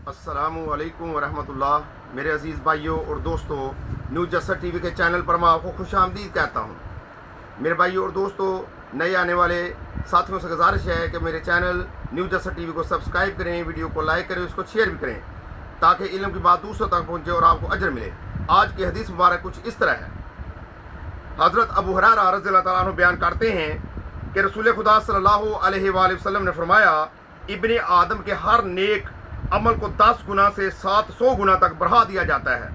अस्सलामुअलैकुम वरहमतुल्लाह। मेरे अज़ीज़ भाइयों और दोस्तों, न्यूज़ जसर टीवी के चैनल पर मैं आपको खुश आमदीद कहता हूँ। मेरे भाइयों और दोस्तों, नए आने वाले साथियों से गुजारिश है कि मेरे चैनल न्यूज़ जसर टीवी को सब्सक्राइब करें, वीडियो को लाइक करें, उसको शेयर भी करें ताकि इल्म की बात दूसरों तक पहुँचे और आपको अजर मिले। आज की हदीस मुबारक कुछ इस तरह है। हज़रत अबू हुरैरा रज़ियल्लाहु तआला अन्हु बयान करते हैं कि रसूल खुदा सल्लल्लाहु अलैहि वसल्लम ने फरमाया, इब्ने आदम के हर नेक अमल को 10 गुना से 700 गुना तक बढ़ा दिया जाता है।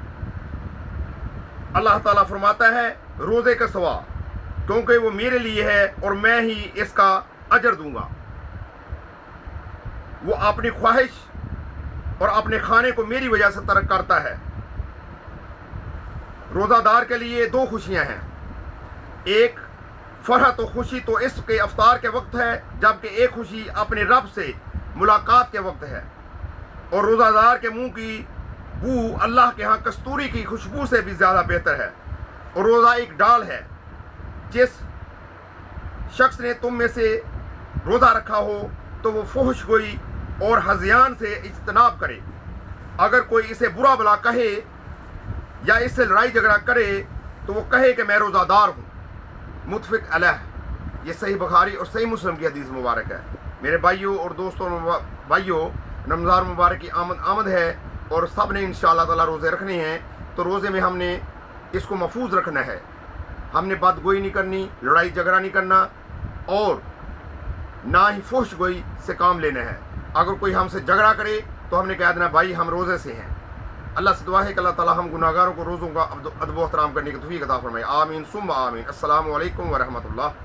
अल्लाह ताला फरमाता है, रोज़े का सवा, क्योंकि वो मेरे लिए है और मैं ही इसका अजर दूंगा। वो अपनी ख्वाहिश और अपने खाने को मेरी वजह से तर्क करता है। रोज़ादार के लिए 2 खुशियां हैं। एक फरहत और खुशी तो इसके अफ्तार के वक्त है, जबकि एक खुशी अपने रब से मुलाकात के वक्त है। और रोज़ादार के मुंह की बू अल्लाह के यहाँ कस्तूरी की खुशबू से भी ज़्यादा बेहतर है। और रोज़ा एक डाल है। जिस शख्स ने तुम में से रोज़ा रखा हो तो वो फुहश गोई और हज़ियान से इज्तनाब करे। अगर कोई इसे बुरा भला कहे या इससे लड़ाई झगड़ा करे तो वो कहे कि मैं रोज़ादार हूँ। मुत्तफ़िक़ अलैह। ये सही बुखारी और सही मुस्लिम की हदीस मुबारक है। मेरे भाइयों और दोस्तों, भाइयों, रमज़ान मुबारक की आमद है और सब ने इंशाअल्लाह ताला रोज़े रखने हैं। तो रोज़े में हमने इसको महफूज रखना है। हमने बदगोई नहीं करनी, लड़ाई झगड़ा नहीं करना और ना ही फुहश गोई से काम लेना है। अगर कोई हमसे झगड़ा करे तो हमने कह देना, भाई हम रोज़े से हैं। अल्लाह से दुआ है कि अल्लाह ताला हम गुनाहगारों को रोज़ों का अदब व एहतराम करने की तौफीक अता फरमाए। आमीन सुम्मा आमीन। अस्सलामु अलैकुम व रहमतुल्लाह।